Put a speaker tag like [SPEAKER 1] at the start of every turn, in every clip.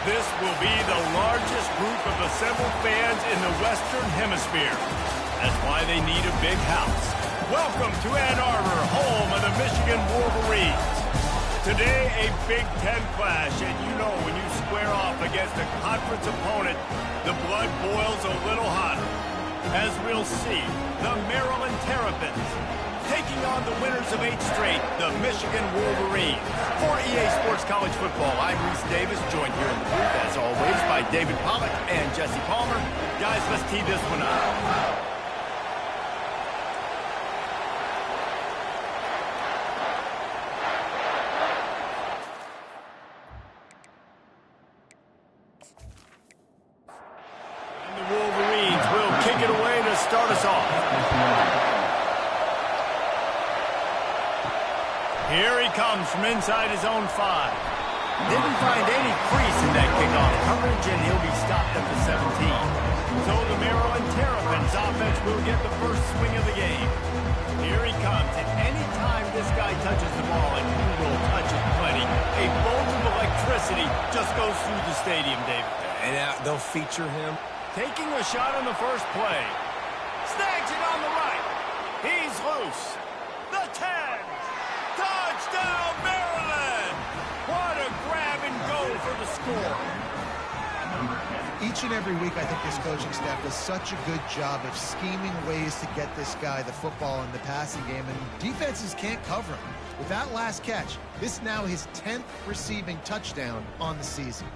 [SPEAKER 1] This will be the largest group of assembled fans in the Western Hemisphere. That's why they need a big house. Welcome to Ann Arbor, home of the Michigan Wolverines. Today, a Big Ten clash, and you know when you square off against a conference opponent, the blood boils a little hotter. As we'll see, the Maryland Terrapins taking on the winners of 8 straight, the Michigan Wolverines. For EA Sports College Football, I'm Reese Davis, joined here in the booth, as always, by David Pollack and Jesse Palmer. Guys, let's tee this one up. Start us off. Here he comes from inside his own 5. Didn't find any crease in that kickoff coverage, and he'll be stopped at the 17. So the Maryland Terrapins offense will get the first swing of the game. Here he comes, and any time this guy touches the ball, and he will touch it plenty, a bolt of electricity just goes through the stadium, David.
[SPEAKER 2] And they'll feature him.
[SPEAKER 1] Taking a shot on the first play. Snags it on the right. He's loose. The 10. Touchdown, Maryland! What a grab and go for the score.
[SPEAKER 3] Each and every week, I think this coaching staff does such a good job of scheming ways to get this guy the football in the passing game, and defenses can't cover him. With that last catch, this is now his 10th receiving touchdown on the season.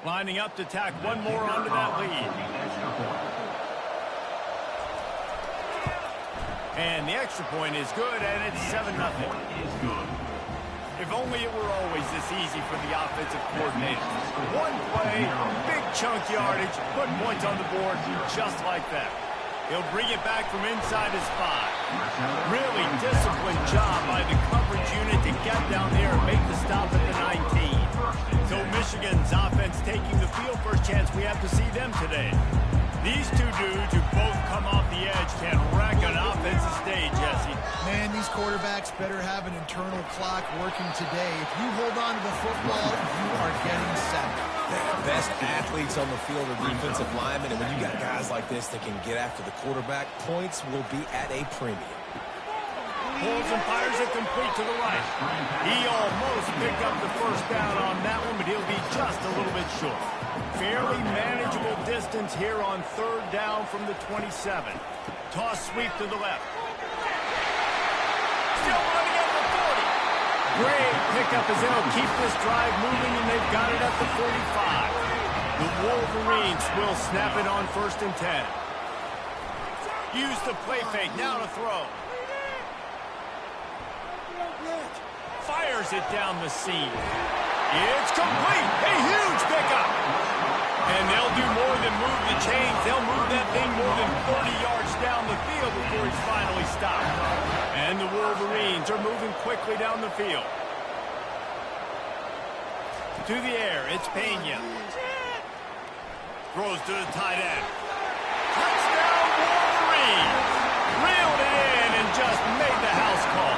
[SPEAKER 1] Lining up to tack one more onto that lead. And the extra point is good, and it's 7-0. If only it were always this easy for the offensive coordinator. One play, big chunk yardage, put points on the board just like that. He'll bring it back from inside his 5. Really disciplined job by the coverage unit to get down there and make the stop at the 19. So Michigan's offense taking the field. First chance we have to see them today. These two dudes who both come off the edge can wreck an offensive stage, Jesse.
[SPEAKER 3] Man, these quarterbacks better have an internal clock working today. If you hold on to the football, you are getting set.
[SPEAKER 2] The best athletes on the field are defensive linemen, and when you got guys like this that can get after the quarterback, points will be at a premium.
[SPEAKER 1] Pulls and fires it complete to the right. He almost picked up the first down on that one, but he'll be just a little bit short. Fairly manageable distance here on 3rd down from the 27. Toss sweep to the left. Still running at the 40. Great pickup as they'll keep this drive moving, and they've got it at the 45. The Wolverines will snap it on 1st and 10. Use the play fake, now to throw. Fires it down the seam. It's complete. A huge pickup. And they'll do more than move the chains. They'll move that thing more than 30 yards down the field before he's finally stopped. And the Wolverines are moving quickly down the field. To the air, it's Pena. Throws to the tight end. Touchdown, Wolverines. Reeled it in and just made the house call.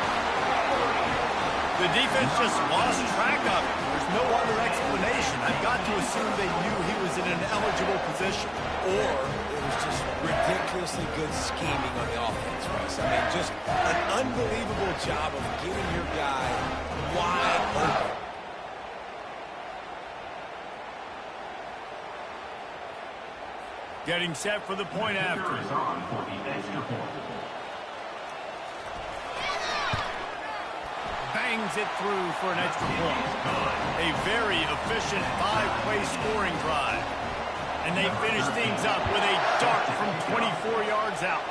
[SPEAKER 1] The defense just lost track of it. There's no other explanation. I've got to assume they knew he was in an eligible position.
[SPEAKER 2] Or it was just ridiculously good scheming on the offense, Russ. I mean, just an unbelievable job of getting your guy wide open.
[SPEAKER 1] Getting set for the point after. Bangs it through for an extra point. A very efficient 5-play scoring drive. And they finish things up with a dart from 24 yards out.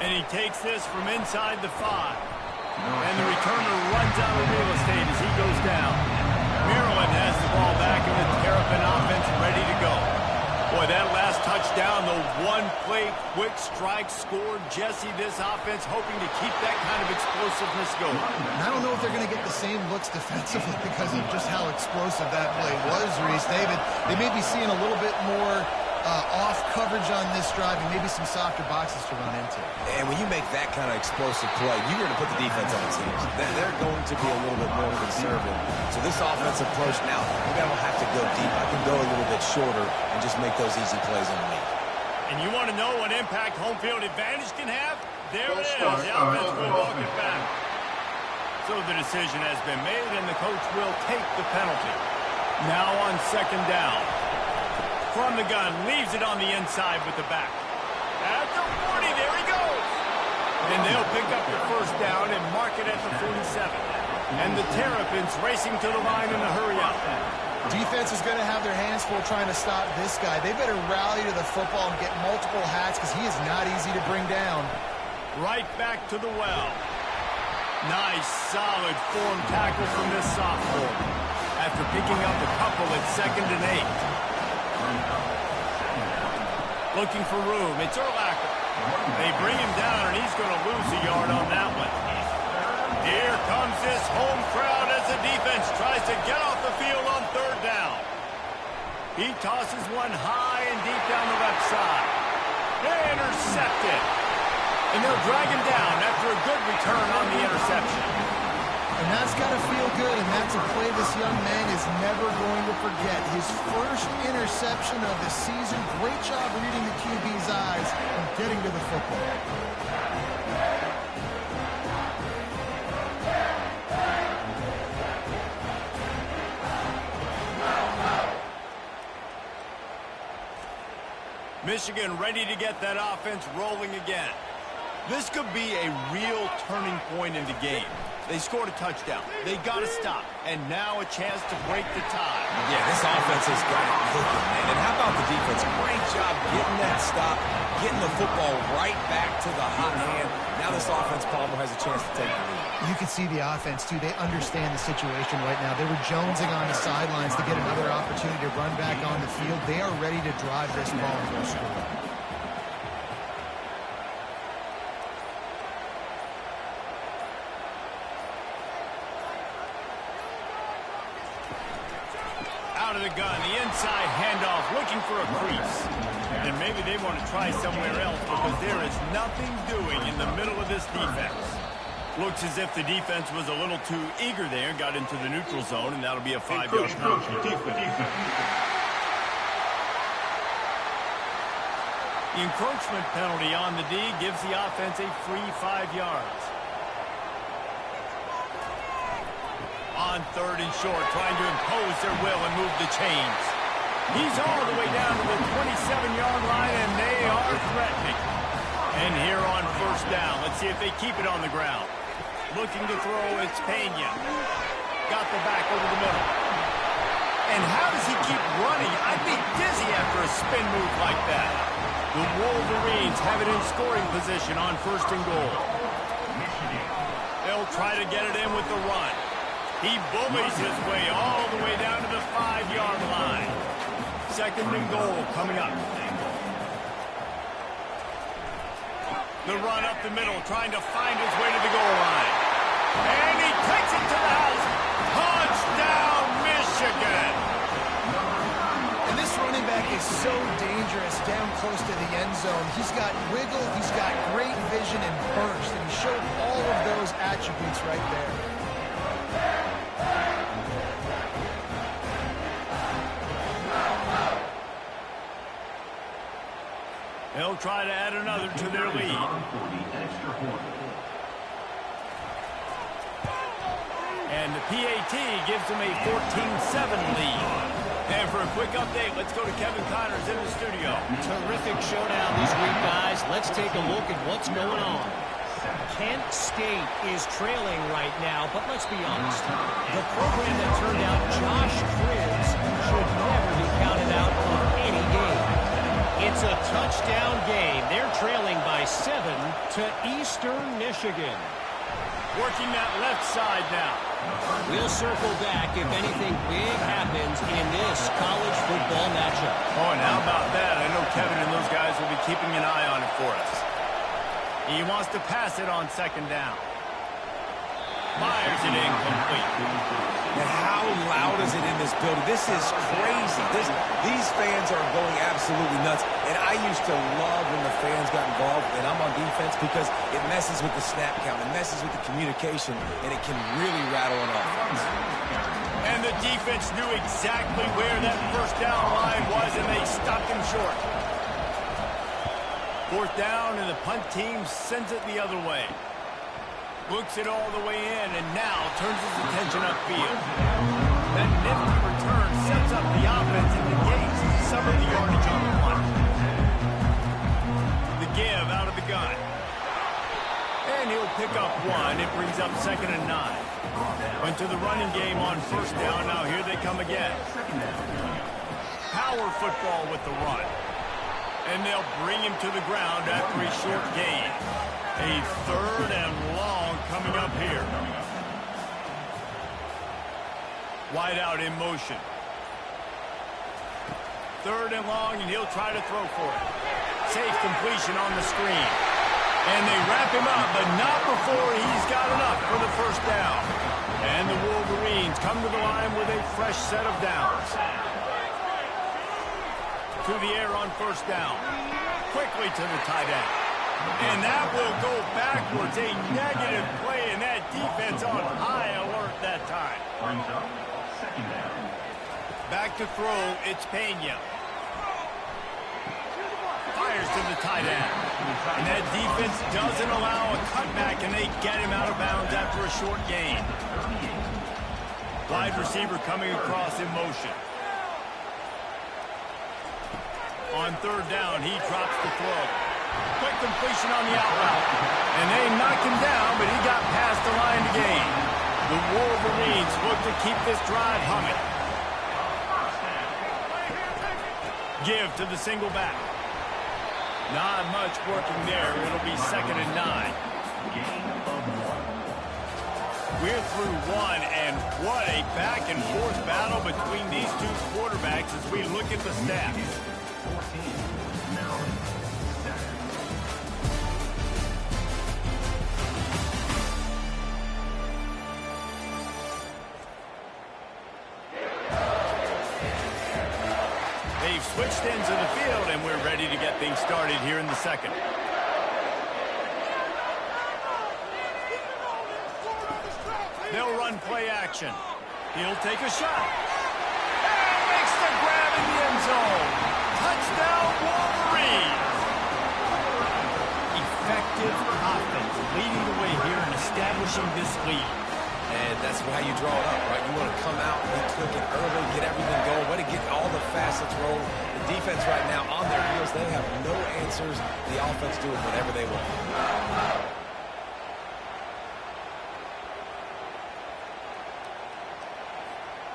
[SPEAKER 1] And he takes this from inside the 5. And the returner runs out of real estate as he goes down. Maryland has the ball back and the Terrapin offense ready to go. Boy, that last touchdown, the one-play quick strike scored. Jesse, this offense hoping to keep that kind of explosiveness going.
[SPEAKER 3] I don't know if they're going to get the same looks defensively because of just how explosive that play was, Reese. David, they may be seeing a little bit more off-coverage coverage on this drive and maybe some softer boxes to run into.
[SPEAKER 2] And when you make that kind of explosive play, you're going to put the defense on its heels. They're going to be a little bit more conservative. So this offensive approach now, maybe I don't have to go deep. I can go a little bit shorter and just make those easy plays underneath.
[SPEAKER 1] And you want to know what impact home field advantage can have? There it is. The offense will walk it back. So the decision has been made, and the coach will take the penalty. Now on second down. From the gun, leaves it on the inside with the back. At the 40, there he goes. And they'll pick up the first down and mark it at the 47. And the Terrapins racing to the line in a hurry up.
[SPEAKER 3] Defense is going to have their hands full trying to stop this guy. They better rally to the football and get multiple hats because he is not easy to bring down.
[SPEAKER 1] Right back to the well. Nice, solid form tackle from this sophomore. After picking up a couple at 2nd and 8. Looking for room. It's Urlacher. They bring him down, and he's going to lose a yard on that one. Here comes this home crowd as the defense tries to get off the field on 3rd down. He tosses one high and deep down the left side. Intercepted. And they'll drag him down after a good return on the interception.
[SPEAKER 3] And that's got to feel good, and that's a play this young man is never going to forget. His first interception of the season. Great job reading the QB's eyes and getting to the football.
[SPEAKER 1] Michigan ready to get that offense rolling again. This could be a real turning point in the game. They scored a touchdown. They got to stop. And now a chance to break the tie.
[SPEAKER 2] Yeah, this offense has got it cooking, man. And how about the defense? Great job getting that stop, getting the football right back to the hot hand. Now this offense probably has a chance to take the lead.
[SPEAKER 3] You can see the offense, too. They understand the situation right now. They were jonesing on the sidelines to get another opportunity to run back on the field. They are ready to drive this ball into a score.
[SPEAKER 1] Out of the gun, the inside handoff, looking for a crease. And maybe they want to try somewhere else because there is nothing doing in the middle of this defense. Looks as if the defense was a little too eager there, got into the neutral zone, and that'll be a 5-yard penalty. The encroachment penalty on the D gives the offense a free 5 yards. On 3rd and short, trying to impose their will and move the chains. He's all the way down to the 27-yard line, and they are threatening. And here on 1st down, let's see if they keep it on the ground. Looking to throw, it's Pena. Got the back over the middle. And how does he keep running? I'd be dizzy after a spin move like that. The Wolverines have it in scoring position on 1st and goal. They'll try to get it in with the run. He bullies his way all the way down to the 5-yard line. 2nd and goal coming up. The run up the middle, trying to find his way to the goal line. And he takes it to the house. Touchdown, Michigan!
[SPEAKER 3] And this running back is so dangerous down close to the end zone. He's got wiggle, he's got great vision and burst, and he showed all of those attributes right there.
[SPEAKER 1] They'll try to add another to their lead. And the PAT gives them a 14-7 lead. And for a quick update, let's go to Kevin Connors in the studio.
[SPEAKER 4] Terrific showdown this week, guys. Let's take a look at what's going on. Kent State is trailing right now, but let's be honest. The program that turned out Josh Cribbs should never be counted out of any game. It's a touchdown game. They're trailing by 7 to Eastern Michigan.
[SPEAKER 1] Working that left side now.
[SPEAKER 4] We'll circle back if anything big happens in this college football matchup.
[SPEAKER 1] Oh, and how about that? I know Kevin and those guys will be keeping an eye on it for us. He wants to pass it on 2nd down. Fires it incomplete.
[SPEAKER 2] And how loud is it in this building? This is crazy. These fans are going absolutely nuts. And I used to love when the fans got involved, and I'm on defense, because it messes with the snap count. It messes with the communication, and it can really rattle an offense.
[SPEAKER 1] And the defense knew exactly where that first down line was, and they stopped him short. Fourth down, and the punt team sends it the other way. Looks it all the way in, and now turns his attention upfield. That nifty return sets up the offense and negates some of the yardage on the punt. The give out of the gun. And he'll pick up one. It brings up 2nd and 9. Went to the running game on first down. Now here they come again. Power football with the run. And they'll bring him to the ground after a short gain. A 3rd and long coming up here. Wide out in motion. 3rd and long, and he'll try to throw for it. Safe completion on the screen. And they wrap him up, but not before he's got enough for the first down. And the Wolverines come to the line with a fresh set of downs. To the air on first down. Quickly to the tight end. And that will go backwards. A negative play, and that defense on high alert that time. Back to throw, it's Pena. Fires to the tight end. And that defense doesn't allow a cutback, and they get him out of bounds after a short gain. Wide receiver coming across in motion. On 3rd down, he drops the throw. Quick completion on the out route. And they knock him down, but he got past the line to gain. The Wolverines look to keep this drive humming. Give to the single back. Not much working there. It'll be 2nd and 9. We're through one, and what a back-and-forth battle between these two quarterbacks as we look at the stats. They've switched ends of the field, and we're ready to get things started here in the second. They'll run play action. He'll take a shot. And makes the grab in the end zone. Touchdown, Wolverines. Effective offense leading the way here and establishing this lead.
[SPEAKER 2] And that's how you draw it up, right? You want to come out, be quick and early, get everything going, way to get all the facets rolling. The defense right now on their heels, they have no answers. The offense doing whatever they want.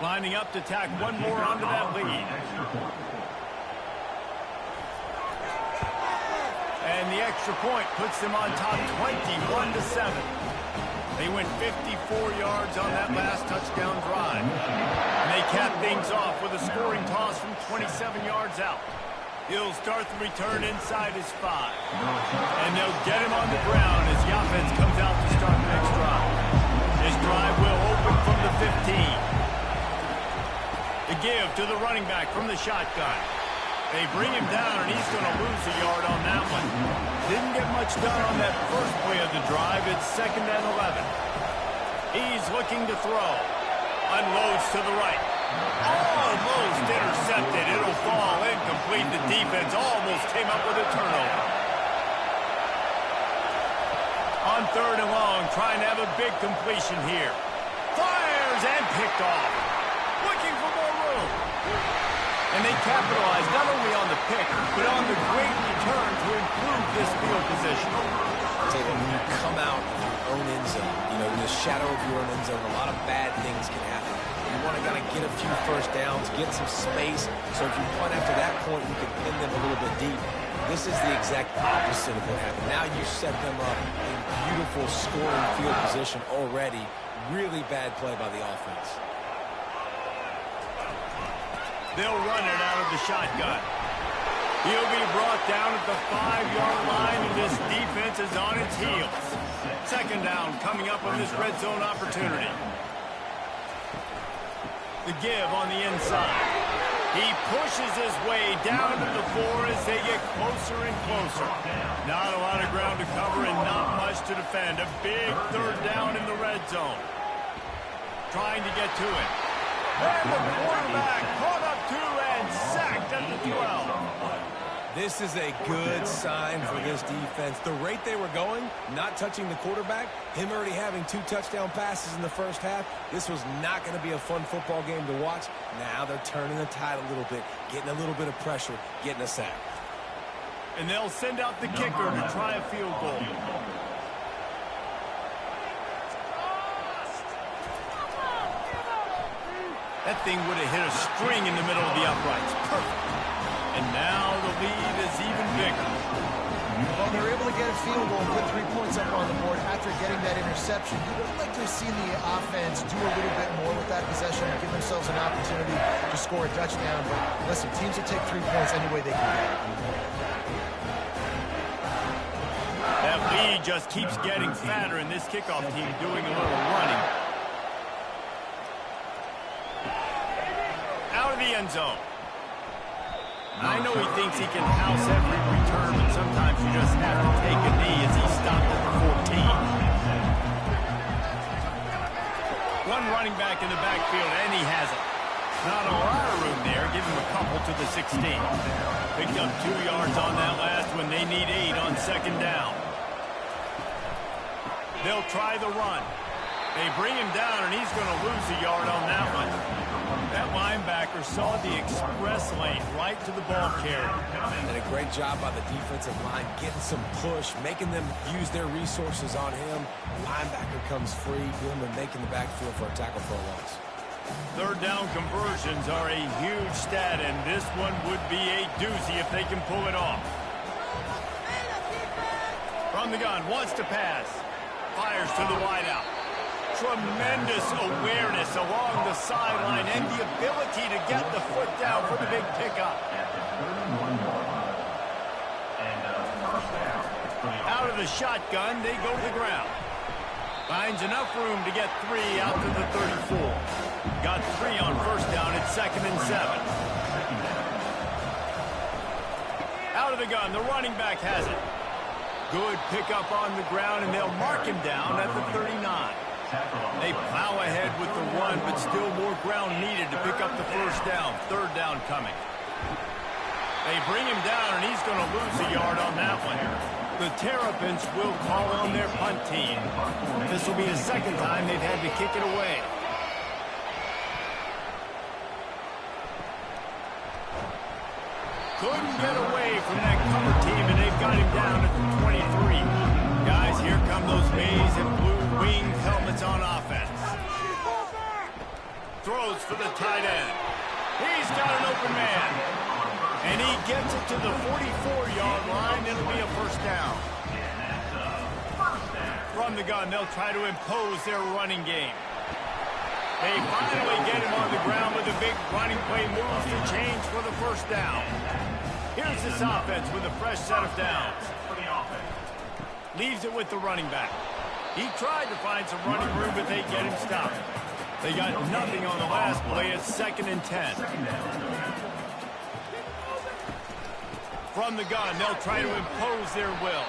[SPEAKER 1] Lining up to tack one more onto that lead. And the extra point puts them on top 21-7. They went 54 yards on that last touchdown drive. And they cap things off with a scoring toss from 27 yards out. He'll start the return inside his 5. And they'll get him on the ground as the offense comes out to start the next drive. This drive will open from the 15. The give to the running back from the shotgun. They bring him down, and he's going to lose a yard on that one. Didn't get much done on that first play of the drive. It's 2nd and 11. He's looking to throw. Unloads to the right. Almost intercepted. It'll fall incomplete. The defense almost came up with a turnover. On 3rd and long, trying to have a big completion here. Fires and picked off. Looking for more room. And they capitalize not only on the pick, but on the great return to improve this field position.
[SPEAKER 2] I'll tell you, when you come out of your own end zone, in the shadow of your own end zone, a lot of bad things can happen. You want to kind of get a few first downs, get some space, so if you punt after that point, you can pin them a little bit deep. This is the exact opposite of what happened. Now you set them up in beautiful scoring field position already. Really bad play by the offense.
[SPEAKER 1] They'll run it out of the shotgun. He'll be brought down at the 5-yard line, and this defense is on its heels. Second down coming up on this red zone opportunity. The give on the inside. He pushes his way down to the 4 as they get closer and closer. Not a lot of ground to cover and not much to defend. A big third down in the red zone. Trying to get to it. And the quarterback caught up to and sacked at the 12.
[SPEAKER 2] This is a good sign for this defense. The rate they were going, not touching the quarterback, him already having 2 touchdown passes in the first half, this was not going to be a fun football game to watch. Now they're turning the tide a little bit, getting a little bit of pressure, getting a sack.
[SPEAKER 1] And they'll send out the kicker to try a field goal. That thing would have hit a string in the middle of the uprights. Perfect. And now the lead is even bigger.
[SPEAKER 3] Well, they're able to get a field goal and put 3 points up on the board after getting that interception. You would like to have seen the offense do a little bit more with that possession and give themselves an opportunity to score a touchdown. But listen, teams will take 3 points any way they can get it.
[SPEAKER 1] That lead just keeps getting fatter, and this kickoff team doing a little running. Out of the end zone. I know he thinks he can house every return, but sometimes you just have to take a knee as he stopped at the 14. One running back in the backfield, and he has it. Not a lot of room there. Give him a couple to the 16. Picked up 2 yards on that last one. They need 8 on second down. They'll try the run. They bring him down, and he's going to lose a yard on that one. That linebacker saw the express lane right to the ball carrier.
[SPEAKER 2] And a great job by the defensive line, getting some push, making them use their resources on him. Linebacker comes free, boom, and making the backfield for a tackle for a loss.
[SPEAKER 1] Third down conversions are a huge stat, and this one would be a doozy if they can pull it off. From the gun, wants to pass. Fires to the wideout. Tremendous awareness along the sideline and the ability to get the foot down for the big pickup. Out of the shotgun, they go to the ground. Finds enough room to get 3 out to the 34. Got 3 on first down at 2nd and 7. Out of the gun, the running back has it. Good pickup on the ground, and they'll mark him down at the 39. They plow ahead with the run, but still more ground needed to pick up the first down. Third down coming. They bring him down, and he's going to lose a yard on that one. The Terrapins will call on their punt team. This will be the second time they've had to kick it away. Couldn't get away from that cover team, and they've got him down at the 23. Guys, here come those maize and blue winged helmets on offense. Throws for the tight end. He's got an open man. And he gets it to the 44-yard line. It'll be a first down. From the gun, they'll try to impose their running game. They finally get him on the ground with a big running play move to change for the first down. Here's this offense with a fresh set of downs. Leaves it with the running back. He tried to find some running room, but they get him stopped. They got nothing on the last play. It's 2nd and 10. From the gun, they'll try to impose their will.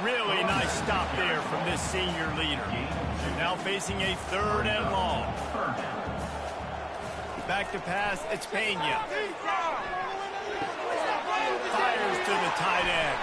[SPEAKER 1] Really nice stop there from this senior leader. Now facing a 3rd and long. Back to pass, it's Pena. Fires to the tight end.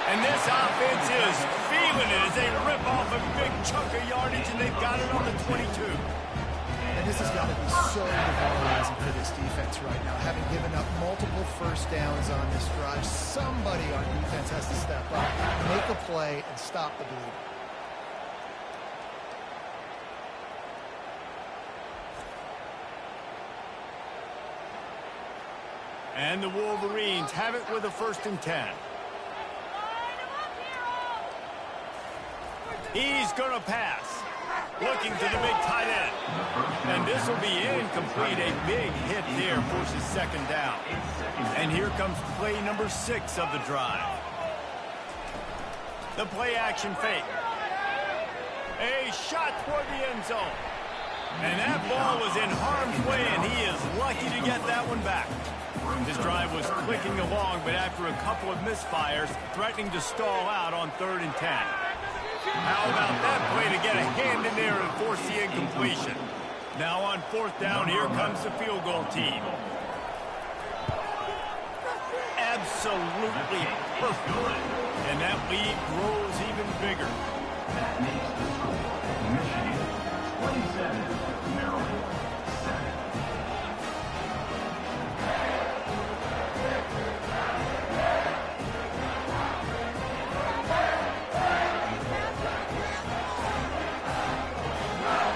[SPEAKER 1] And this offense is feeling it as they rip off a big chunk of yardage, and they've got it on the 22.
[SPEAKER 3] And this has got to be so demoralizing for this defense right now. Having given up multiple first downs on this drive, somebody on defense has to step up, make a play, and stop the bleed.
[SPEAKER 1] And the Wolverines have it with a 1st and 10. He's going to pass. Looking to the big tight end. And this will be incomplete. A big hit there forces second down. And here comes play number 6 of the drive. The play action fake. A shot toward the end zone. And that ball was in harm's way, and he is lucky to get that one back. His drive was clicking along, but after a couple of misfires, threatening to stall out on 3rd and 10. How about that play to get a hand in there and force the incompletion? Now on 4th down, here comes the field goal team. Absolutely perfect. And that lead grows even bigger.
[SPEAKER 5] That makes the score Michigan 27, Maryland 7.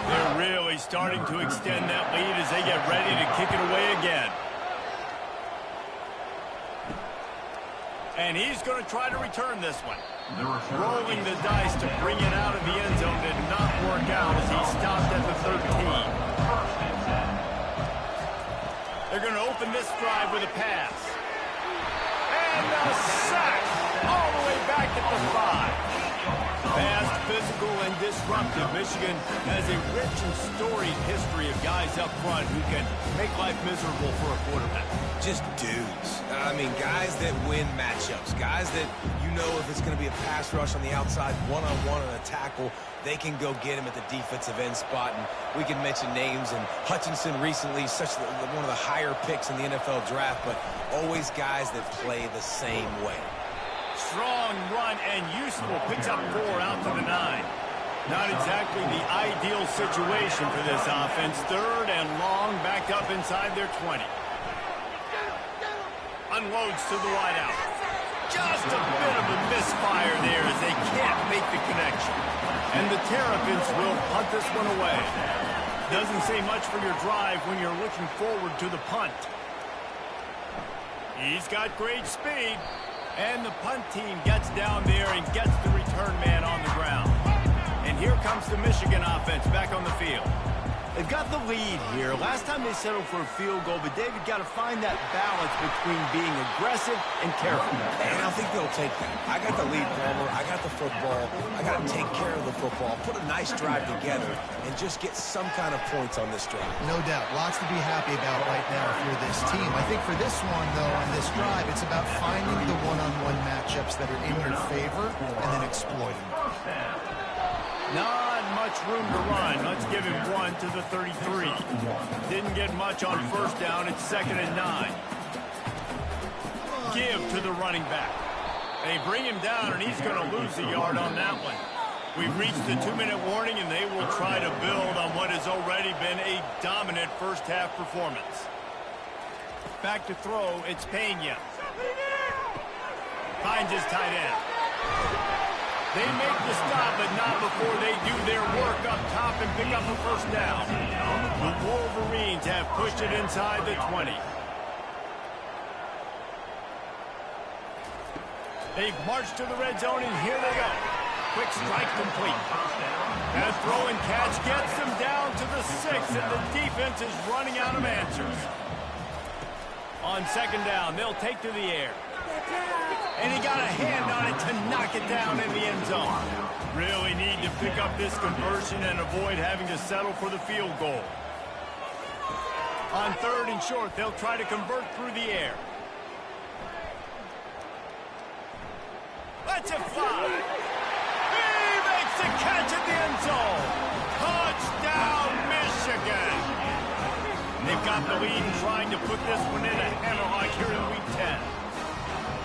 [SPEAKER 1] They're really starting to extend that lead as they get ready to kick it away again. And he's going to try to return this one. Rolling the dice to bring it out of the end zone did not work out as he stopped at the 13. They're going to open this drive with a pass. And a sack all the way back at the 5. Fast, physical, and disruptive. Michigan has a rich and storied history of guys up front who can make life miserable for a quarterback.
[SPEAKER 2] Just dudes. I mean, guys that win matchups. Guys that, you know, if it's going to be a pass rush on the outside, one-on-one on a tackle, they can go get him at the defensive end spot. And we can mention names. And Hutchinson recently, one of the higher picks in the NFL draft, but always guys that play the same way.
[SPEAKER 1] Strong run and useful. Picks up 4 out to the 9. Not exactly the ideal situation for this offense. 3rd and long, backed up inside their 20. Unloads to the wideout. Just a bit of a misfire there as they can't make the connection. And the Terrapins will punt this one away. Doesn't say much for your drive when you're looking forward to the punt. He's got great speed. And the punt team gets down there and gets the return man on the ground. And here comes the Michigan offense back on the field. They've got the lead here. Last time they settled for a field goal, but David got to find that balance between being aggressive and careful.
[SPEAKER 2] And I think they'll take that. I got the lead, Palmer. I got the football. I got to take care of the football, put a nice drive together, and just get some kind of points on this drive.
[SPEAKER 3] No doubt. Lots to be happy about right now if you're this team. I think for this one, though, on this drive, it's about finding the one-on-one matchups that are in your favor and then exploiting them.
[SPEAKER 1] Not much room to run. Let's give him 1 to the 33. Didn't get much on 1st down. It's 2nd and 9. Give to the running back. They bring him down, and he's going to lose a yard on that one. We've reached the 2-minute warning, and they will try to build on what has already been a dominant first-half performance. Back to throw, it's Pena. Finds his tight end. They make the stop, but not before they do their work up top and pick up a 1st down. The Wolverines have pushed it inside the 20. They've marched to the red zone, and here they go. Quick strike complete. That throw and catch gets them down to the 6, and the defense is running out of answers. On 2nd down, they'll take to the air. And he got a hand on it to knock it down in the end zone. Really need to pick up this conversion and avoid having to settle for the field goal. On 3rd and short, they'll try to convert through the air. Let's it fly. He makes the catch at the end zone. Touchdown, Michigan. They've got the lead and trying to put this one in a hammerlock here in Week 10.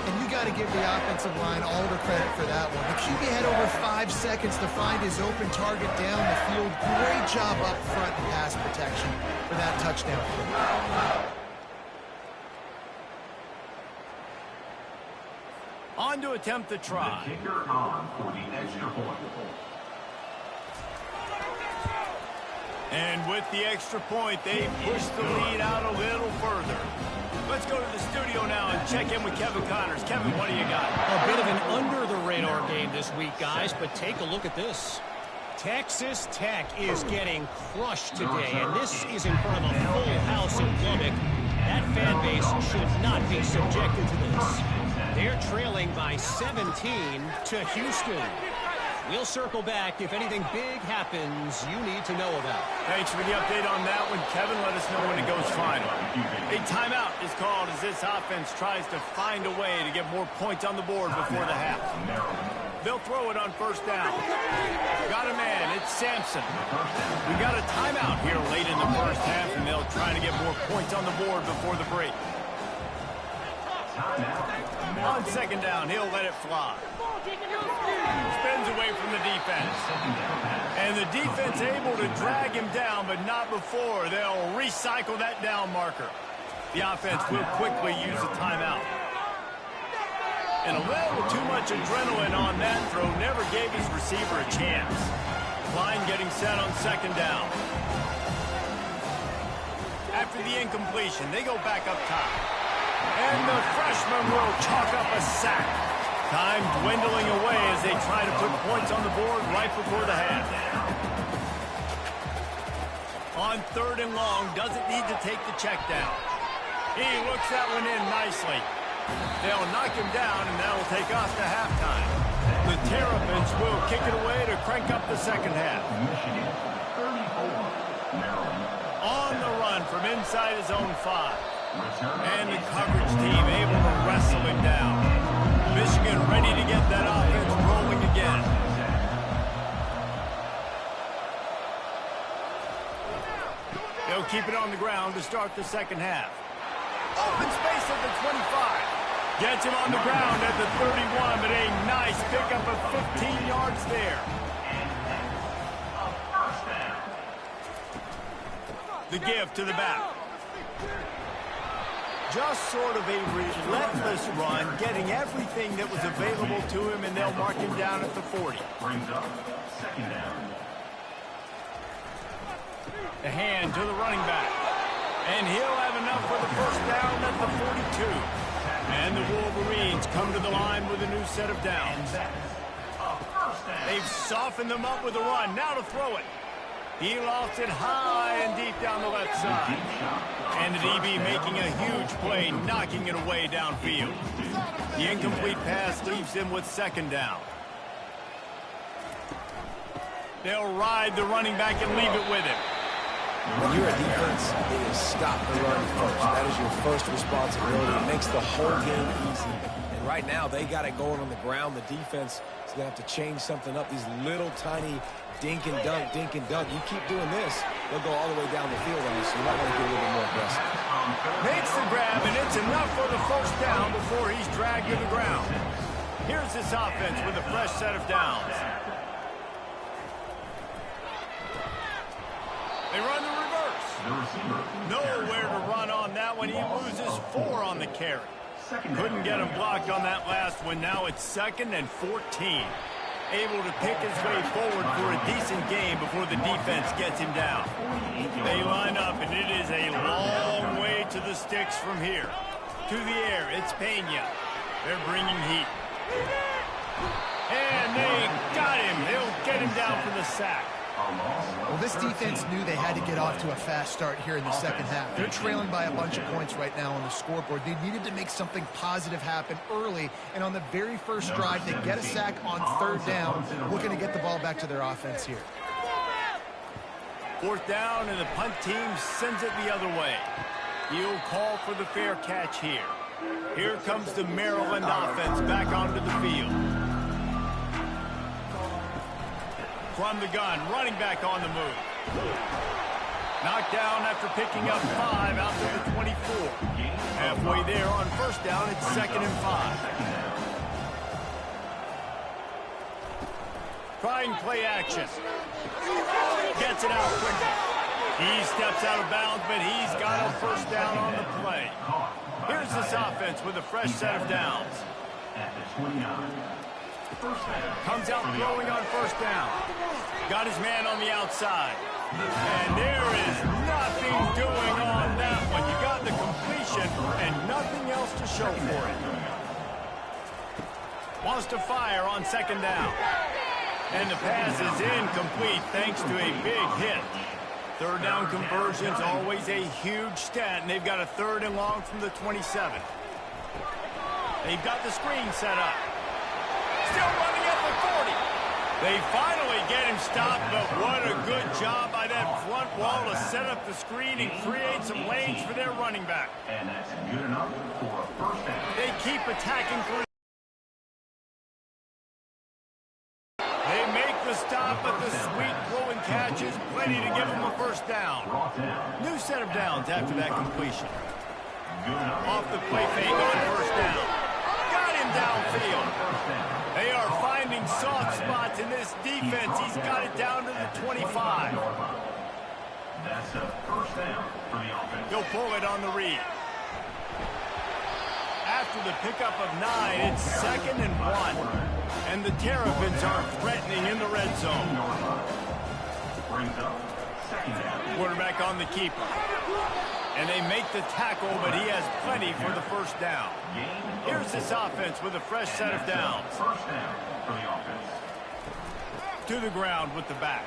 [SPEAKER 3] And you got to give the offensive line all the credit for that one. The QB had over 5 seconds to find his open target down the field. Great job up front in pass protection for that touchdown.
[SPEAKER 1] On to attempt the try.
[SPEAKER 5] The kicker on for the extra point.
[SPEAKER 1] And with the extra point, they push the lead out a little further. Let's go to the studio now and check in with Kevin Connors. Kevin, what do you got?
[SPEAKER 4] A bit of an under-the-radar game this week, guys, but take a look at this. Texas Tech is getting crushed today, and this is in front of a full house in Lubbock. That fan base should not be subjected to this. They're trailing by 17 to Houston. We'll circle back if anything big happens you need to know about.
[SPEAKER 1] Thanks for the update on that one, Kevin. Let us know when it goes final. A timeout is called as this offense tries to find a way to get more points on the board before the half. They'll throw it on first down. Got a man. It's Sampson. We got a timeout here late in the first half, and they'll try to get more points on the board before the break. On second down, he'll let it fly. Spins away from the defense. And the defense able to drag him down, but not before. They'll recycle that down marker. The offense will quickly use a timeout. And a little too much adrenaline on that throw never gave his receiver a chance. Line getting set on second down. After the incompletion, they go back up top. And the freshman will chalk up a sack. Time dwindling away as they try to put points on the board right before the half. On third and long, doesn't need to take the check down. He looks that one in nicely. They'll knock him down, and that'll take us to halftime. The Terrapins will kick it away to crank up the second half.
[SPEAKER 5] Michigan, 34. Maryland,
[SPEAKER 1] On the run from inside his own 5.
[SPEAKER 5] return
[SPEAKER 1] And the coverage team able to wrestle him down. Michigan ready to get that offense rolling again. They'll keep it on the ground to start the second half. Open space at the 25. Gets him on the ground at the 31, but a nice pickup of 15 yards there. The give to the back. Just sort of a relentless run, getting everything that was available to him, and they'll mark him down at the 40.
[SPEAKER 5] brings up second down.
[SPEAKER 1] The hand to the running back. And he'll have enough for the first down at the 42. And the Wolverines come to the line with a new set of downs. They've softened them up with a run. Now to throw it. He lofts it high and deep down the left side. And the DB making a huge play, knocking it away downfield. The incomplete pass leaves him with second down. They'll ride the running back and leave it with him.
[SPEAKER 2] When you're a defense, it is stop the run first. That is your first responsibility. It makes the whole game easy. And right now, they got it going on the ground. The defense is going to have to change something up. These little tiny dink and dunk, dink and dunk. You keep doing this, they'll go all the way down the field on you, so you might want to get a little bit more aggressive.
[SPEAKER 1] Makes the grab, and it's enough for the first down before he's dragged to the ground. Here's this offense with a fresh set of downs. They run the reverse. Nowhere to run on that one. He loses 4 on the carry. Couldn't get him blocked on that last one. Now it's 2nd and 14. Able to pick his way forward for a decent game before the defense gets him down. They line up, and it is a long way to the sticks from here. To the air, it's Pena. They're bringing heat. And they got him. They'll get him down for the sack.
[SPEAKER 3] Well, this defense knew they had to get off to a fast start here in the second half. They're trailing by a bunch of points right now on the scoreboard. They needed to make something positive happen early, and on the very first drive, they get a sack on third down, looking to get the ball back to their offense here.
[SPEAKER 1] 4th down, and the punt team sends it the other way. He'll call for the fair catch here. Here comes the Maryland offense back onto the field. From the gun, running back on the move. Knocked down after picking up 5 out to the 24. Halfway there on first down, it's 2nd and 5. Trying play action. Gets it out quickly. He steps out of bounds, but he's got a first down on the play. Here's this offense with a fresh set of downs.
[SPEAKER 5] At the 29.
[SPEAKER 1] Comes out throwing on first down. Got his man on the outside. And there is nothing doing on that one. You got the completion and nothing else to show for it. Wants to fire on second down. And the pass is incomplete thanks to a big hit. Third down conversion's always a huge stat, and they've got a 3rd and long from the 27. They've got the screen set up. Still running at the 40. They finally get him stopped, but what a good job by that front wall to set up the screen and create some lanes for their running back.
[SPEAKER 5] And that's good enough for a first down.
[SPEAKER 1] They keep attacking through. They make the stop, but the sweet throw and catch is plenty to give them a first down. New set of downs after that completion. Off the play fake on first down. Got him downfield. They are finding soft spots in this defense. He's got it down to the 25.
[SPEAKER 5] That's a first down for the offense.
[SPEAKER 1] He'll pull it on the read. After the pickup of 9, it's 2nd and 1. And the Terrapins are threatening in the red zone.
[SPEAKER 5] Brings up second down.
[SPEAKER 1] Quarterback on the keeper. And they make the tackle, but he has plenty for the first down. Here's this offense with a fresh set of downs.
[SPEAKER 5] First down for the offense.
[SPEAKER 1] To the ground with the back.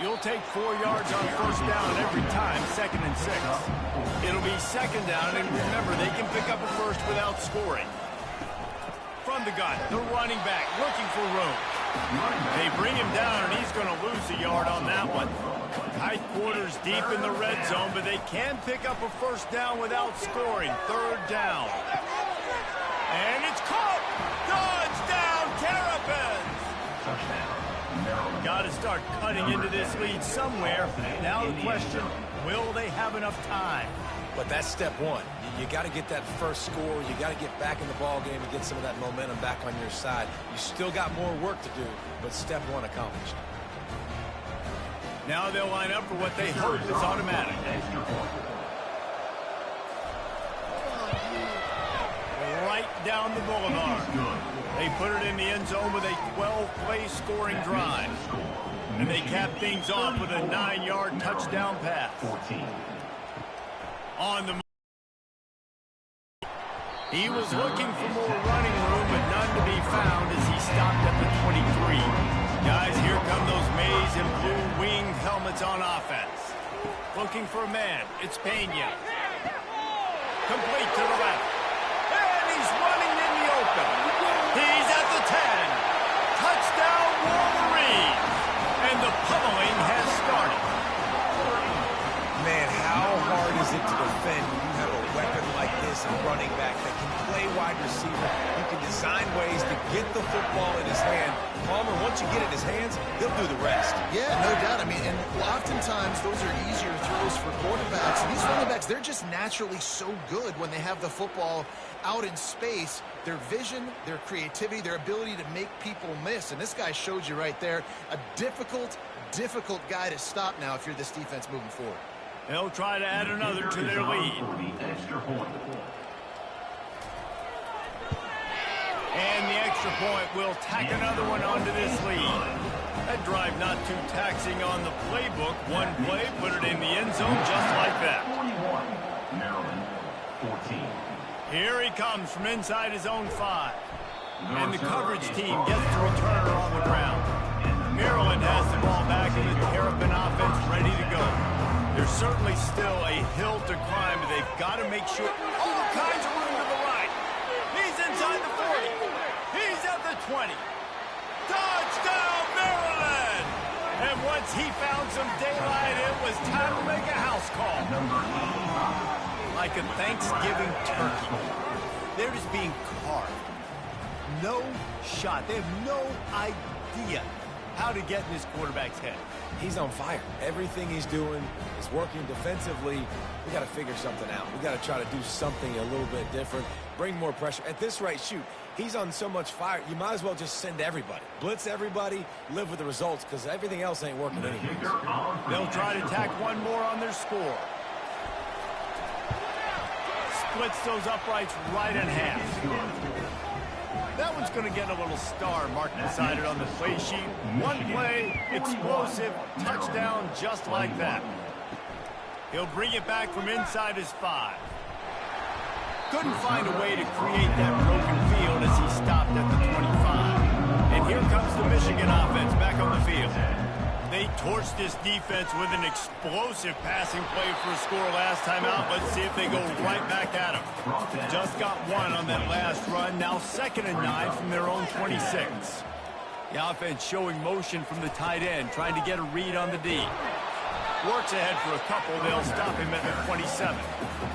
[SPEAKER 1] You'll take 4 yards on first down every time, 2nd and 6. It'll be 2nd down, and remember, they can pick up a first without scoring. From the gun, the running back looking for room. They bring him down, and he's going to lose a yard on that one. Tight quarters deep in the red zone, but they can pick up a first down without scoring. 3rd down. And it's caught! Touchdown, Terrapins! Got to start cutting into this lead somewhere. Now the question, will they have enough time?
[SPEAKER 2] But that's step one. You got to get that first score. You got to get back in the ball game and get some of that momentum back on your side. You still got more work to do, but step one accomplished.
[SPEAKER 1] Now they'll line up for what they hope is automatic. Right down the boulevard. They put it in the end zone with a 12-play scoring drive. And they cap things off with a 9-yard touchdown pass. On the he was looking for more running room, but none to be found as he stopped at the 23. Guys, here come those maize and blue winged helmets on offense. Looking for a man. It's Pena. Complete to the left. And he's running in the open. He's at the 10. Touchdown, Wolverines. And the pummeling has started.
[SPEAKER 2] Man, how hard is it to defend when you have a weapon like this, a running back that can play wide receiver? You can design ways to get the football in his hand. Palmer, once you get it in his hands, he'll do the rest.
[SPEAKER 3] Yeah, no doubt. I mean, and oftentimes those are easier throws for quarterbacks. These running backs, they're just naturally so good when they have the football out in space. Their vision, their creativity, their ability to make people miss. And this guy showed you right there, a difficult guy to stop now if you're this defense moving forward.
[SPEAKER 1] They'll try to add another to their lead. And the extra point will tack another one onto this lead. That drive not too taxing on the playbook. One play, put it in the end zone just like that.
[SPEAKER 5] 41, Maryland, 14.
[SPEAKER 1] Here he comes from inside his own 5. And the coverage team gets the returner on the ground. Maryland has the ball back and the Terrapin offense ready to go. There's certainly still a hill to climb, but they've got to make sure all kinds of room to the right. He's inside the 40. He's at the 20. Touchdown, Maryland! And once he found some daylight, it was time to make a house call. Like a Thanksgiving turkey. They're just being carved. No shot. They have no idea how to get in this quarterback's head.
[SPEAKER 2] He's on fire. Everything he's doing is working defensively. We got to figure something out. We got to try to do something a little bit different. Bring more pressure. At this rate, shoot, he's on so much fire, you might as well just send everybody. Blitz everybody, live with the results, because everything else ain't working anyway.
[SPEAKER 1] They'll try to tack one more on their score. Splits those uprights right in half. That one's going to get a little star marked beside it on the play sheet. One play, explosive, touchdown just like that. He'll bring it back from inside his 5. Couldn't find a way to create that broken field as he stopped at the 25. And here comes the Michigan field. They torched this defense with an explosive passing play for a score last time out. Let's see if they go right back at them. Just got one on that last run. Now 2nd and 9 from their own 26. The offense showing motion from the tight end, trying to get a read on the D. Works ahead for a couple. They'll stop him at the 27.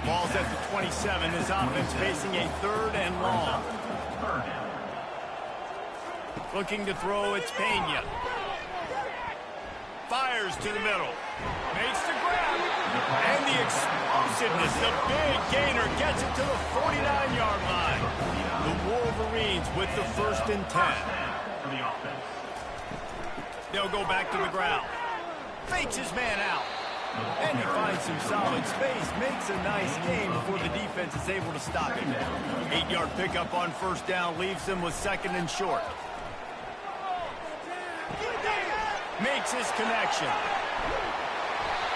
[SPEAKER 1] Ball's at the 27. His offense facing a 3rd and long. Looking to throw, it's Pena. Fires to the middle. Makes the grab. And the explosiveness, the big gainer gets it to the 49-yard line. The Wolverines with the 1st and 10. They'll go back to the ground. Fakes his man out. And he finds some solid space. Makes a nice game before the defense is able to stop him. 8-yard pickup on 1st down leaves them with 2nd and short. Makes his connection.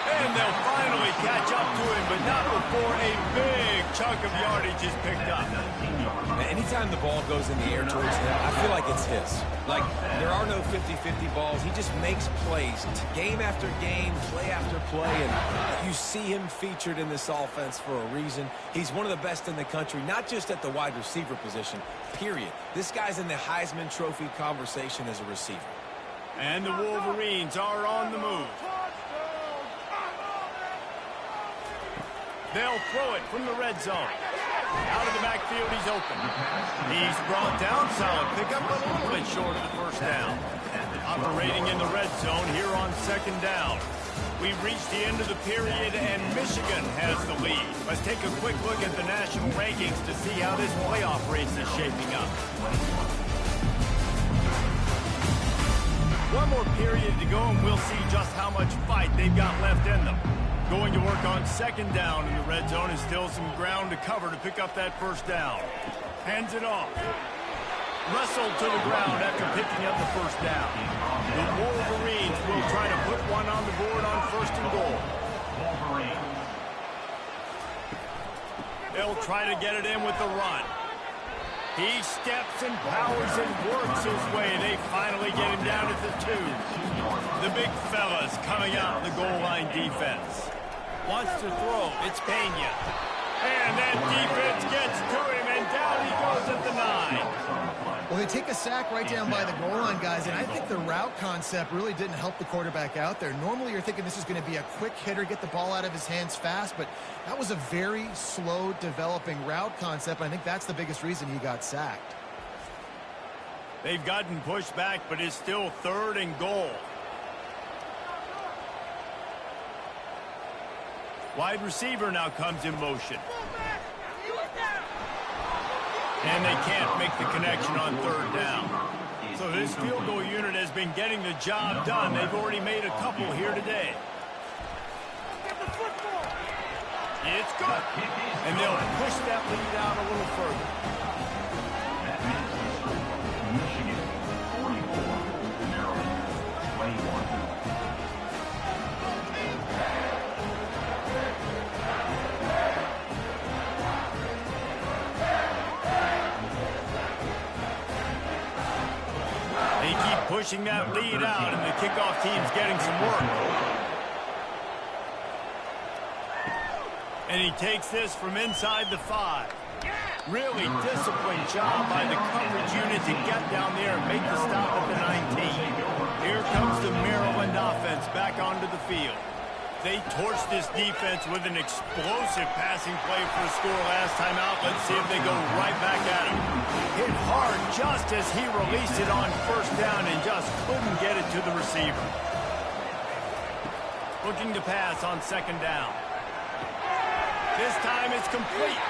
[SPEAKER 1] And they'll finally catch up to him, but not before a big chunk of yardage is picked up.
[SPEAKER 2] Anytime the ball goes in the air towards him, I feel like it's his. Like, there are no 50-50 balls. He just makes plays. Game after game, play after play, and you see him featured in this offense for a reason. He's one of the best in the country, not just at the wide receiver position, period. This guy's in the Heisman Trophy conversation as a receiver.
[SPEAKER 1] And the Wolverines are on the move. They'll throw it from the red zone. Out of the backfield, he's open. He's brought down, solid pickup, but a little bit short of the 1st down. Operating in the red zone here on 2nd down. We've reached the end of the period, and Michigan has the lead. Let's take a quick look at the national rankings to see how this playoff race is shaping up. One more period to go, and we'll see just how much fight they've got left in them. Going to work on 2nd down in the red zone, and still some ground to cover to pick up that 1st down. Hands it off. Wrestled to the ground after picking up the 1st down. The Wolverines will try to put one on the board on 1st and goal. They'll try to get it in with the run. He steps and powers and works his way. They finally get him down at the 2. The big fellas coming out in the goal line defense. Wants to throw. It's Pena. And that defense gets to him, and down he goes at the 9.
[SPEAKER 3] Well, they take a sack right down by the goal line, guys, and I think the route concept really didn't help the quarterback out there. Normally, you're thinking this is going to be a quick hitter, get the ball out of his hands fast, but that was a very slow developing route concept. I think that's the biggest reason he got sacked.
[SPEAKER 1] They've gotten pushed back, but it's still 3rd and goal. Wide receiver now comes in motion. And they can't make the connection on 3rd down. So this field goal unit has been getting the job done. They've already made a couple here today. It's good. And they'll push that lead out a little further.
[SPEAKER 5] Michigan 44, Maryland 21.
[SPEAKER 1] They keep pushing that lead out, and the kickoff team's getting some work. And he takes this from inside the 5. Really disciplined job by the coverage unit to get down there and make the stop at the 19. Here comes the Maryland offense back onto the field. They torched this defense with an explosive passing play for a score last time out. Let's see if they go right back at him. Hit hard just as he released it on 1st down and just couldn't get it to the receiver. Looking to pass on 2nd down. This time it's complete.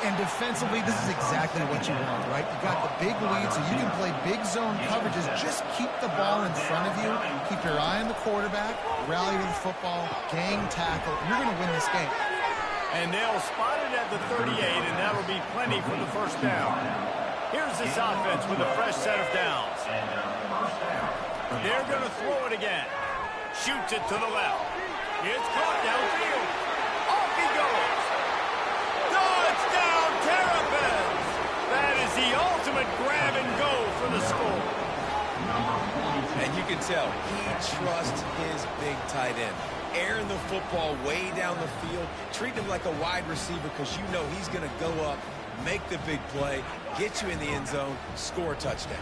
[SPEAKER 3] And defensively, this is exactly what you want, right? You got the big lead, so you can play big zone coverages. Just keep the ball in front of you. Keep your eye on the quarterback. Rally to the football. Gang tackle. You're going to win this game.
[SPEAKER 1] And they'll spot it at the 38, and that'll be plenty for the 1st down. Here's this offense with a fresh set of downs. They're going to throw it again. Shoots it to the left. It's caught downfield. Off he goes. Touchdown, Terrapins! That is the ultimate grab and go for the score.
[SPEAKER 2] And you can tell he trusts his big tight end. Airing the football way down the field, treating him like a wide receiver because you know he's going to go up, make the big play, get you in the end zone, score a touchdown.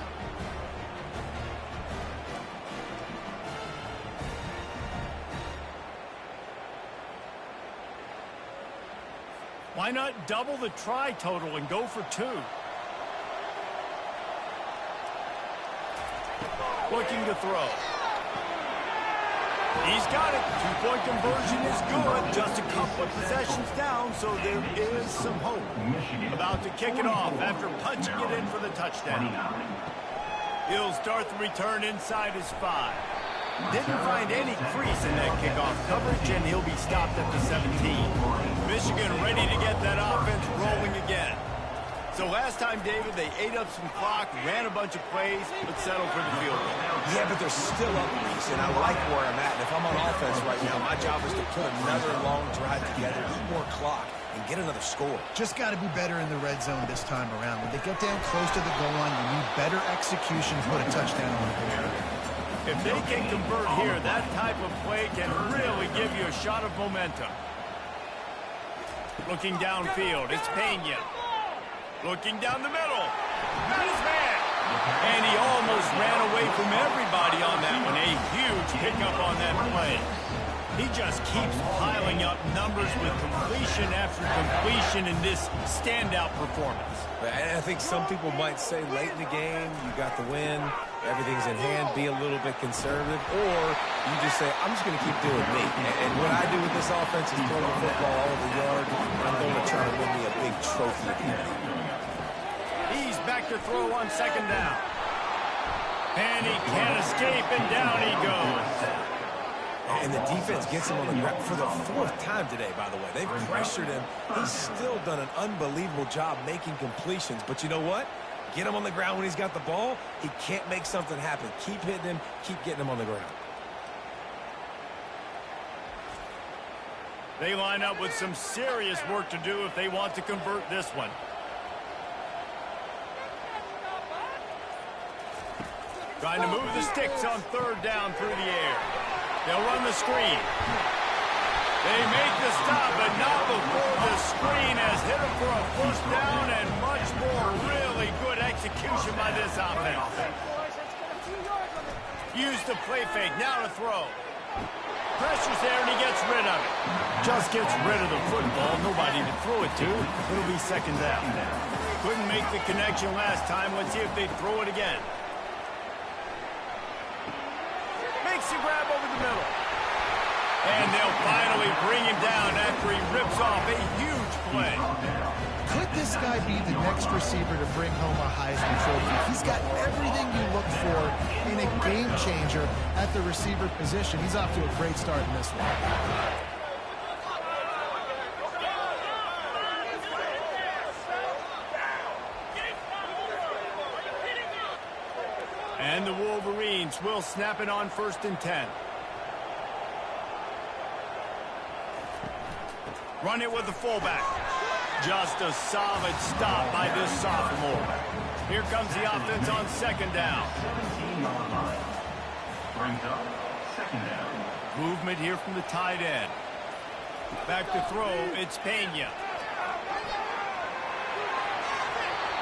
[SPEAKER 1] Why not double the try total and go for 2? Looking to throw. He's got it. Two-point conversion is good. Just a couple of possessions down, so there is some hope. About to kick it off after punching it in for the touchdown. He'll start the return inside his 5. Didn't find any crease in that kickoff coverage, and he'll be stopped at the 17. Michigan ready to get that offense rolling again. So last time, David, they ate up some clock, ran a bunch of plays, but settled for the field goal.
[SPEAKER 2] Yeah, but they're still up, Reese, and I like where I'm at. And if I'm on offense right now, my job is to put another long drive together, eat more clock, and get another score.
[SPEAKER 3] Just got to be better in the red zone this time around. When they get down close to the goal line, you need better execution to put a touchdown on the board.
[SPEAKER 1] If they can convert here, that type of play can really give you a shot of momentum. Looking downfield, it's Pena. Looking down the middle. Got his man. And he almost ran away from everybody on that one. A huge pickup on that play. He just keeps piling up numbers with completion after completion in this standout performance.
[SPEAKER 2] And I think some people might say late in the game, you got the win, everything's in hand, be a little bit conservative, or you just say, I'm just going to keep doing me. And what I do with this offense is throw the football all over the yard, and I'm going to try to win me a big trophy at the end.
[SPEAKER 1] He's back to throw on second down. And he can't escape, and down he goes.
[SPEAKER 2] And the defense gets him on the ground for the 4th time today, by the way. They've pressured him. He's still done an unbelievable job making completions. But you know what? Get him on the ground when he's got the ball. He can't make something happen. Keep hitting him. Keep getting him on the ground.
[SPEAKER 1] They line up with some serious work to do if they want to convert this one. Trying to move the sticks on third down through the air. They'll run the screen. They make the stop, but not before the screen has hit him for a first down and much more really good execution by this offense. Use the play fake, now to throw. Pressure's there and he gets rid of it. Just gets rid of the football, nobody to throw it to. It'll be second down. Couldn't make the connection last time. Let's see if they throw it again. Makes the grab over the middle. And they'll finally bring him down after he rips off a huge play.
[SPEAKER 3] Could this guy be the next receiver to bring home a Heisman Trophy? He's got everything you look for in a game changer at the receiver position. He's off to a great start in this one.
[SPEAKER 1] And the Wolverines will snap it on 1st and 10. Run it with the fullback. Just a solid stop by this sophomore. Here comes the offense on second down.
[SPEAKER 5] 17-yard line. Brings up second down.
[SPEAKER 1] Movement here from the tight end. Back to throw, it's Pena.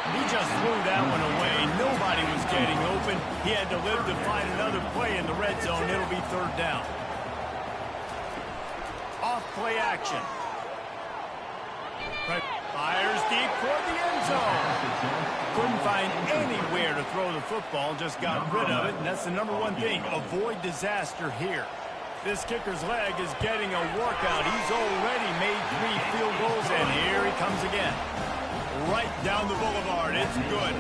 [SPEAKER 1] He just threw that one away. Nobody was getting open. He had to live to find another play in the red zone. It'll be third down. Off play action. Fires deep toward the end zone. Couldn't find anywhere to throw the football. Just got rid of it. And that's the #1 thing. Avoid disaster here. This kicker's leg is getting a workout. He's already made 3 field goals. And here he comes again. Right down the boulevard. It's good.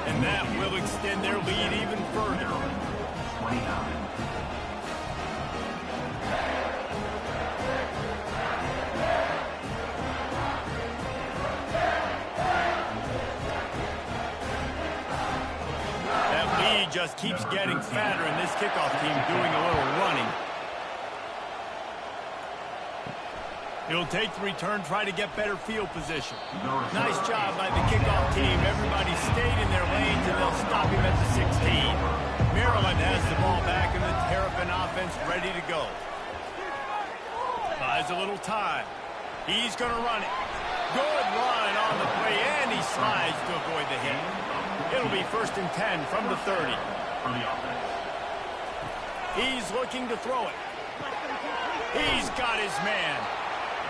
[SPEAKER 1] And that will extend their lead even further.
[SPEAKER 5] 29.
[SPEAKER 1] That lead just keeps getting fatter, and this kickoff team doing a little running. He'll take the return, try to get better field position. Nice job by the kickoff team. Everybody stayed in their lanes, and they'll stop him at the 16. Maryland has the ball back and the Terrapin offense ready to go. Buys a little time. He's going to run it. Good run on the play, and he slides to avoid the hit. It'll be 1st and 10 from the 30. He's looking to throw it. He's got his man.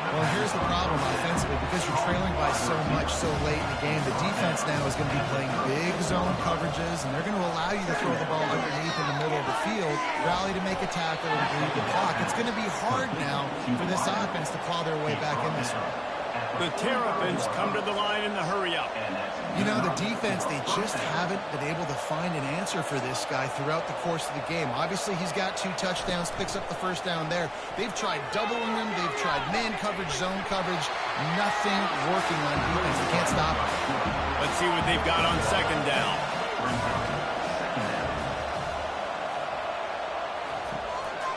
[SPEAKER 3] Well, here's the problem offensively. Because you're trailing by so much so late in the game, the defense now is going to be playing big zone coverages, and they're going to allow you to throw the ball underneath in the middle of the field, rally to make a tackle, and bleed the clock. It's going to be hard now for this offense to claw their way back in this one.
[SPEAKER 1] The Terrapins come to the line in the hurry-up.
[SPEAKER 3] You know, the defense, they just haven't been able to find an answer for this guy throughout the course of the game. Obviously, he's got 2 touchdowns, picks up the 1st down there. They've tried doubling him. They've tried man coverage, zone coverage. Nothing working on defense. They can't stop him.
[SPEAKER 1] Let's see what they've got on 2nd down.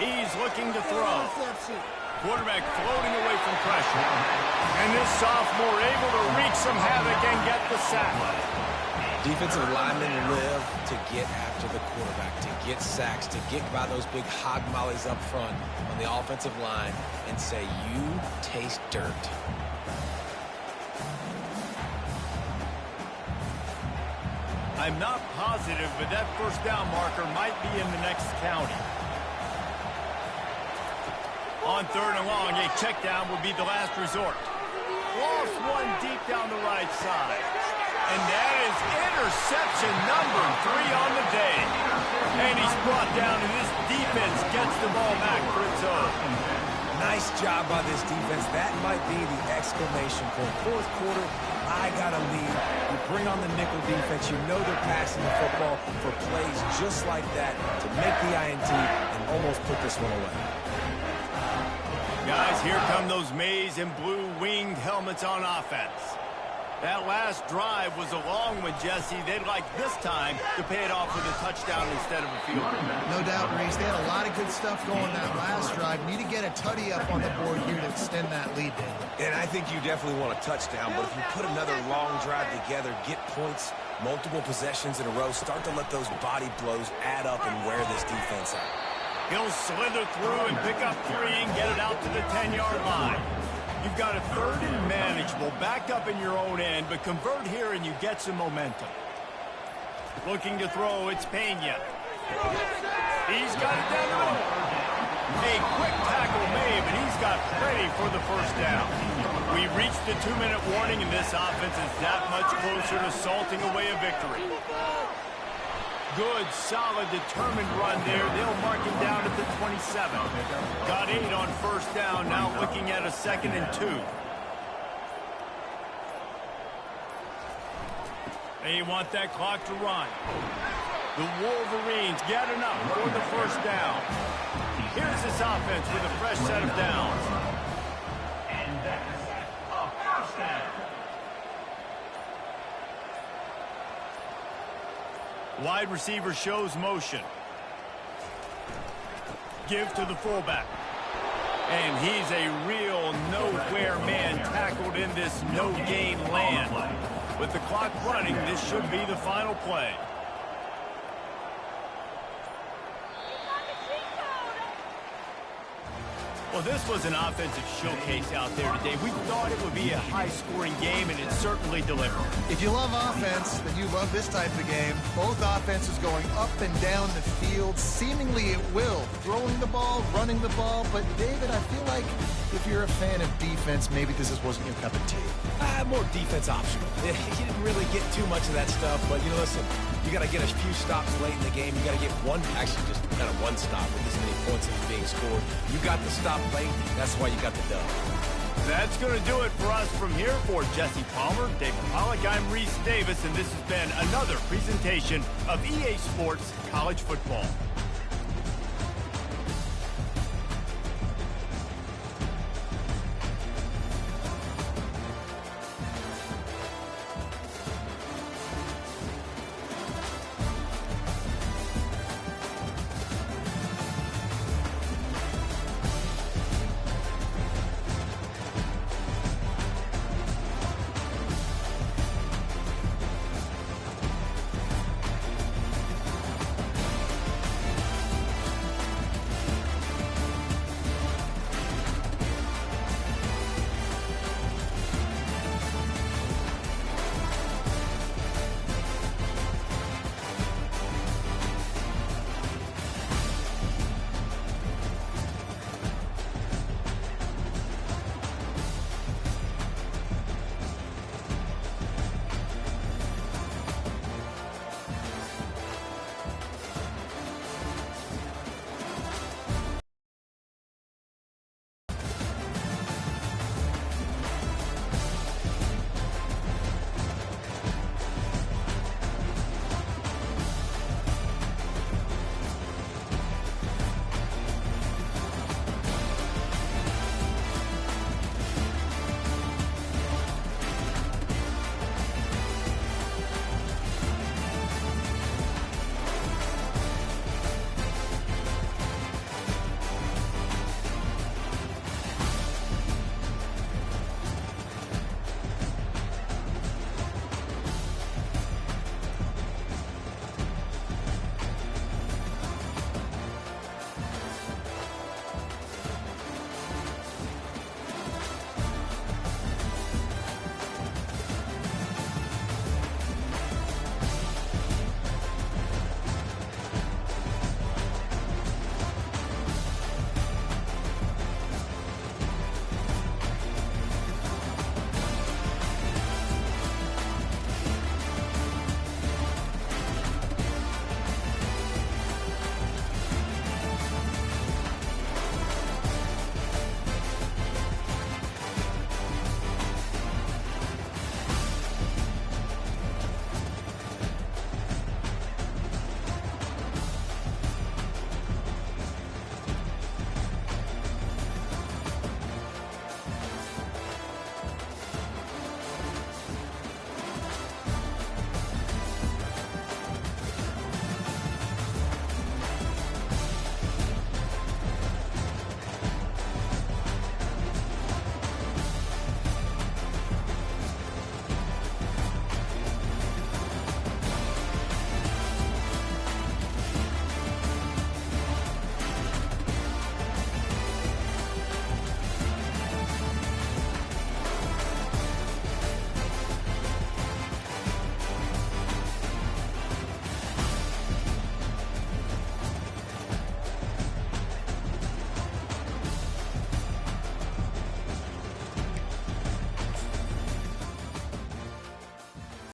[SPEAKER 1] He's looking to throw. Quarterback floating away from pressure. And this sophomore able to wreak some havoc and get the sack.
[SPEAKER 2] Defensive linemen live to get after the quarterback, to get sacks, to get by those big hog mollies up front on the offensive line and say, you taste dirt.
[SPEAKER 1] I'm not positive, but that 1st down marker might be in the next county. On 3rd and long, a check down will be the last resort. Lost one deep down the right side. And that is interception number 3 on the day. And he's brought down, and this defense gets the ball back for its own.
[SPEAKER 2] Nice job by this defense. That might be the exclamation point. 4th quarter, I got a lead. You bring on the nickel defense. You know they're passing the football for plays just like that to make the INT and almost put this one away.
[SPEAKER 1] Guys, here come those maize and blue winged helmets on offense. That last drive was a long one, Jesse. They'd like this time to pay it off with a touchdown instead of a field goal.
[SPEAKER 3] No doubt, Reese. They had a lot of good stuff going that last drive. Need to get a tutty up on the board here to extend that lead, Dan.
[SPEAKER 2] And I think you definitely want a touchdown, but if you put another long drive together, get points, multiple possessions in a row, start to let those body blows add up and wear this defense out.
[SPEAKER 1] He'll slither through and pick up 3 and get it out to the 10-yard line. You've got a 3rd and manageable, backed up in your own end, but convert here and you get some momentum. Looking to throw, it's Pena. He's got it down the middle. A quick tackle made, but he's got plenty for the 1st down. We reached the 2-minute warning, and this offense is that much closer to salting away a victory. Good, solid, determined run there. They'll mark him down at the 27. Got 8 on 1st down. Now looking at a 2nd and 2. They want that clock to run. The Wolverines get enough for the 1st down. Here's this offense with a fresh set of downs.
[SPEAKER 5] And that's a 1st down.
[SPEAKER 1] Wide receiver shows motion. Give to the fullback. And he's a real nowhere man tackled in this no-gain land. With the clock running, this should be the final play. Well, this was an offensive showcase out there today. We thought it would be a high-scoring game, and it certainly delivered.
[SPEAKER 3] If you love offense, then you love this type of game. Both offenses going up and down the field, seemingly at will. Throwing the ball, running the ball. But, David, I feel like if you're a fan of defense, maybe this wasn't your cup of tea.
[SPEAKER 2] More defense optional. You didn't really get too much of that stuff, but, you know, listen, you got to get a few stops late in the game. You got to get actually just kind of one stop with this many points that are being scored. You got the stop late. That's why you got the dub.
[SPEAKER 1] That's going to do it for us from here. For Jesse Palmer, David Pollack, I'm Reese Davis, and this has been another presentation of EA Sports College Football.